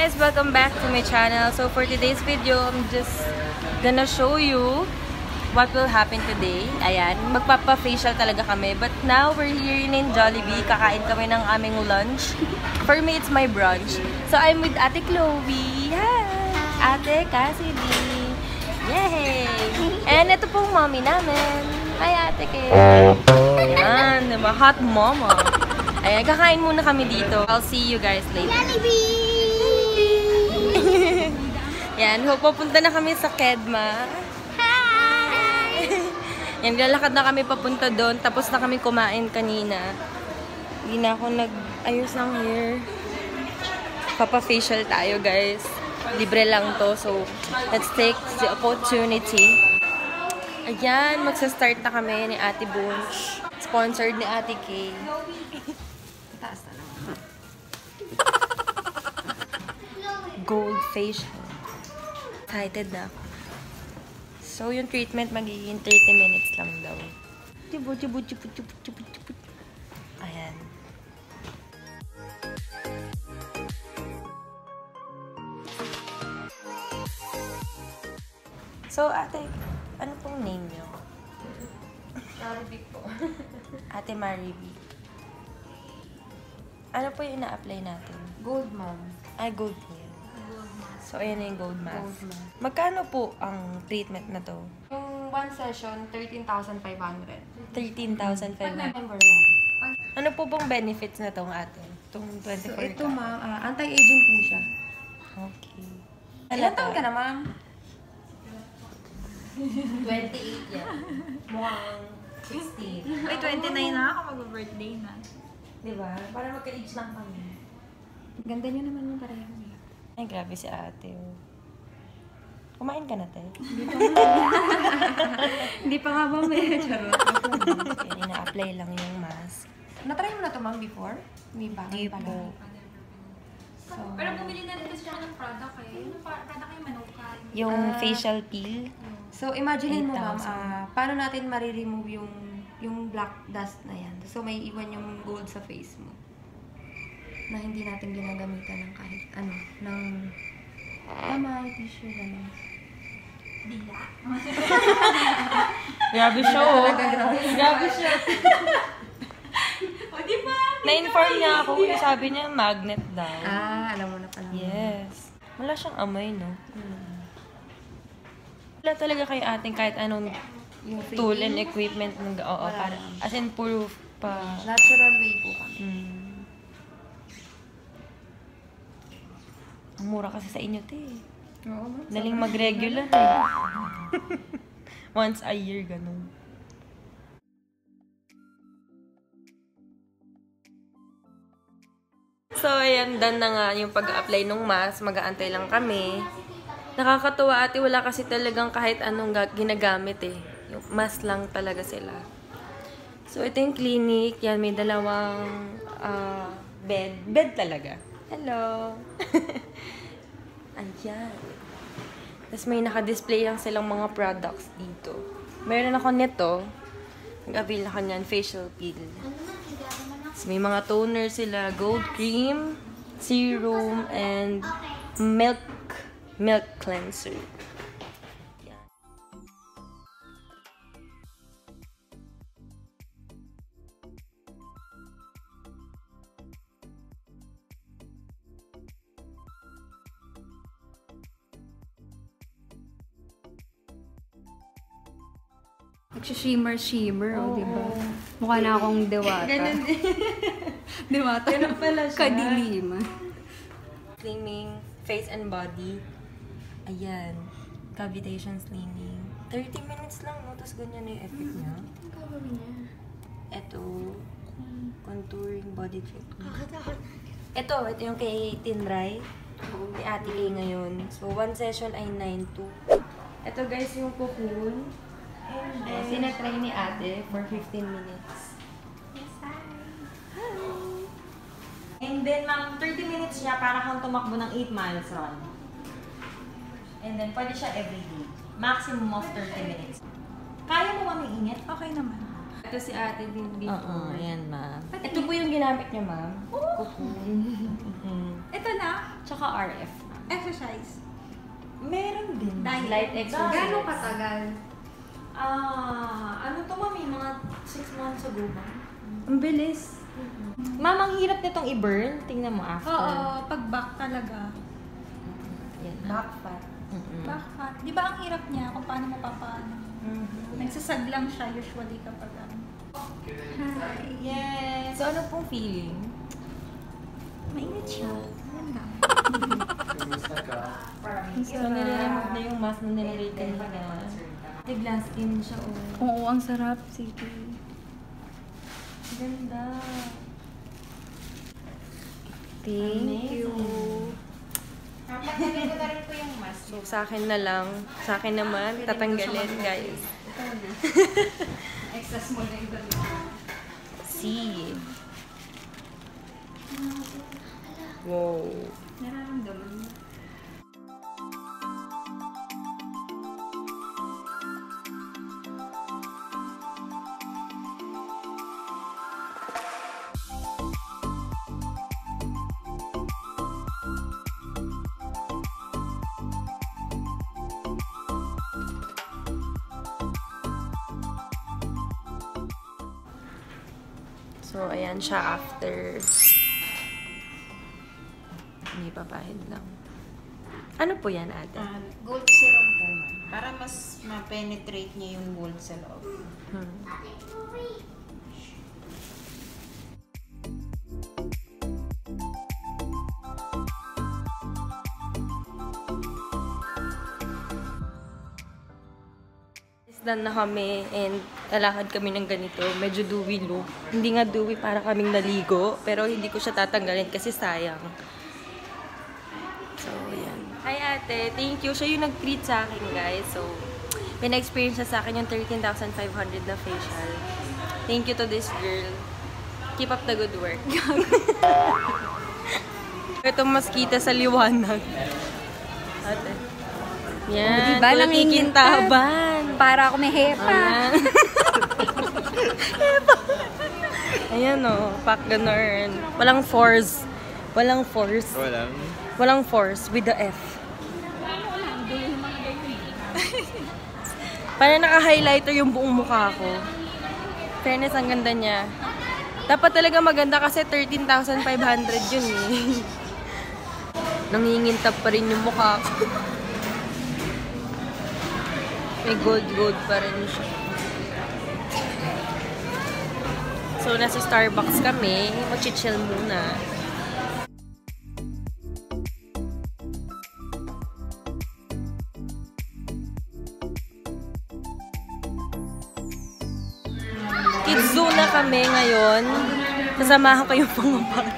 guys! Welcome back to my channel. So for today's video, I'm just gonna show you what will happen today. Ayan, magpapa-facial talaga kami. But now, we're here in Jollibee. Kakain kami ng aming lunch. For me, it's my brunch. So I'm with Ate Chloe. Hi! Ate Cassidy. Yay! And ito pong mommy namin. Hi, Ate Kay. Ayan, diba? Hot mama. Ayan, kakain muna kami dito. I'll see you guys later. Jollibee! Yan, hope papunta na kami sa Kedma. Hi! Yan, lalakad na kami papunta doon. Tapos na kami kumain kanina. Hindi na ako nag-ayos ng hair. Papa-facial tayo, guys. Libre lang to. So, let's take the opportunity. Ayan, magsa-start na kami ni Ate Bunch. Sponsored ni Ate Kay. Taas na naman. Gold facial. Excited na ako. So, yung treatment magiging 30 minutes lang daw. Ayan. So, ate, ano pong name niyo? Jollibee po. Ate Mariby. Ano po yung ina-apply natin? Gold mom. Ay, gold nail. Gold mask. So, ayan na yung gold mask. Gold mask. Magkano po ang treatment na to? Yung one session, 13,500. 13,500. Pag member mo. Ano po bang benefits na tong atin? Itong 24 So, ito ka? ma'am, anti-aging po siya. Okay. Ilan taon ka na ma'am? 28 yan. Mukhang 16. Ay, 29 na ako. Mag-birthday na. Diba? Para magka-age lang kami. Ganda niyo naman yung pareho niya. Ay, grabe si ate. Oh. Kumain ka na, te? Hindi pa nga ba may charot? Okay, ina-apply lang yung mask. Na-try mo na to ma'am before? Hindi pa? Hindi po. So, Pero bumili na rin kasi siya ng product eh. Yung product ay manukan. Yung facial peel. So, imagine mo ma'am, 8,000. paano natin mariremove yung black dust na yan. So, may iwan yung gold sa face mo. Na hindi natin ginagamitan ng kahit ano, ng kamay, tissue, gano'n. Dila. Grabe siya, oh. Grabe siya. O, di ba? Na-inform niya ako kasi sabi niya magnet daw. Alam mo na pala. Yes. Wala siyang amoy, no? Wala talaga kay ating kahit anong Yung tool freaking and equipment. Oo, Wala. para, as in, puro pa. natural way po kami. Ang mura kasi sa inyo, te. Oo, ma'am. Daling mag-regular, eh. Once a year, ganun. So, ayan, done na nga yung pag-apply ng mask. Mag-aantay lang kami. Nakakatuwa ate, wala kasi talagang kahit anong ginagamit eh. Yung mask lang talaga sila. So, ito yung clinic. Yan, may dalawang bed. Bed talaga. Hello! Ayan. Tapos may naka-display lang silang mga products dito. Meron ako nito. Nag-avail ako niyan, facial peel. So, may mga toner sila, gold cream, serum, and milk cleanser. Yan. Shimmer, oh, diba? Mukha na akong dewata. Ganun din. Dewata. Ganun pala siya. Kadilim. Slimming, face and body. Ayan. Cavitation slimming. 30 minutes lang, no? Tapos ganyan na yung effect niya. Ang gagawin niya. Ito. Contouring body treatment. Ito yung kay Tinray. Ni Ate Kay ngayon. So, one session ay 9-2. Ito guys, yung cocoon. And sinatry ni ate for 15 minutes. Yes, hi. And then, ma'am, 30 minutes siya para kang tumakbo ng 8 miles run. And then, pwede siya every day. Maximum of 30 minutes. Kaya mo ba may init? Okay naman. Ito si ate din before. Oo, ayan ma'am. Ito po yung ginamit niya, ma'am. Ito na, Tsaka RF. exercise. Meron din. Light exercise. Gano'ng katagal? Ano to mami? Mga 6 months ago ba? Ang bilis. Ma'am, ang hirap nitong i-burn. Tingnan mo after. Oo, pag back talaga. Yan. Back fat. Back fat. Di ba ang hirap niya kung paano mo papaano? Nagsasag lang siya usually kapag ano. Yes. So, ano pong feeling? Mainit siya. Yan lang. So, nire-remove na yung mask na nilagay kanina. The glass skin siya, oh. Oo, ang sarap, City. Ganda. Thank you. Tatanggalin ko na rin po yung mask. So, sa akin na lang. Sa akin naman, tatanggalin, guys. Excess mo na yung galit. See. Wow. Nararamdaman mo. So, ayan siya after. Hindi papahid lang. Ano po yan, ate? Gold serum po ma'am. Para mas ma-penetrate niya yung gold sa loob. Done na kami and lalakad kami ng ganito. Medyo dewy look. Hindi nga dewy para kaming naligo. Pero hindi ko siya tatanggalin kasi sayang. So, yan. Hi ate, thank you. Siya yung nag-treat sa akin, guys. So, pina-experience siya sa akin yung 13,500 na facial. Thank you to this girl. Keep up the good work. Itong mas kita sa liwanag. Ate. Yan. Diba, Nangingintaban. Para ako may hepa. Ayan. Ayan o, pack ganun. Walang force. Walang force. Walang force with the F. Parang naka-highlighter yung buong mukha ko. Fairness, ang ganda niya. Dapat talaga maganda kasi 13,500 yun eh. Nangingintab pa rin yung mukha ko. May gold pa rin siya. So, nasa Starbucks kami. Mag-chill muna. Kids Zoo na kami ngayon. Kasamahan ko yung pangabag.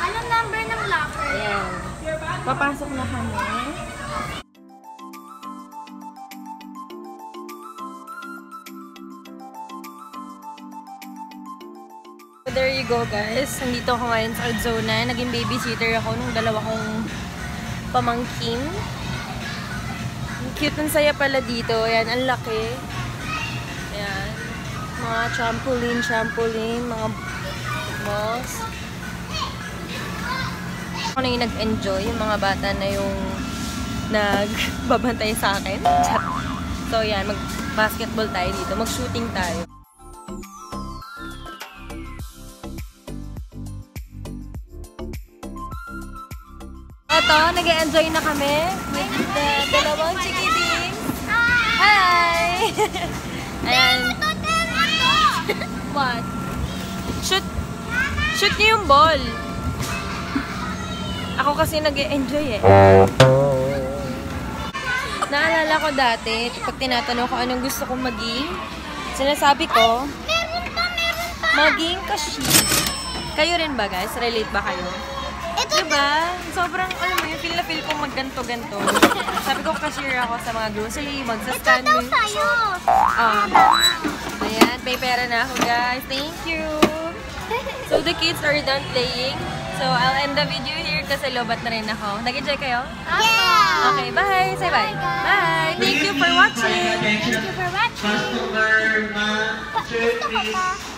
Anong number ng locker? Ayan. Papasok na kami. So there you go, guys. Nandito ako ngayon sa Arizona. Naging babysitter ako nung dalawa kong pamangkin. Ang cute, ang saya pala dito. Ayan, ang laki. Ayan. Mga trampoline, mga balls. Ako na yung nag-enjoy, yung mga bata na yung nagbabantay sa akin. So yan, mag-basketball tayo dito, mag-shooting tayo. Eto, nag-enjoy na kami with the dalawang chikitings. Hi! Ayan. What? Shoot niyo yung ball. Ako kasi nag-enjoy eh. Naalala ko dati, pag tinatanong ko anong gusto kong maging, sinasabi ko, maging cashier. Kayo rin ba, guys? Relate ba kayo? Diba? Sobrang, alam mo, yung feel na feel kong magganto-ganto. Sabi ko, cashier ako sa mga grocery, magsascan. Ito daw tayo! Ayan, may pera na ako, guys. Thank you! So, the kids are done playing. So, I'll end the video here kasi lobat na rin ako. Nag-enjoy kayo? Yeah! Okay, bye. Say bye. Bye. Thank you for watching. Thank you for watching. Customer masterpiece.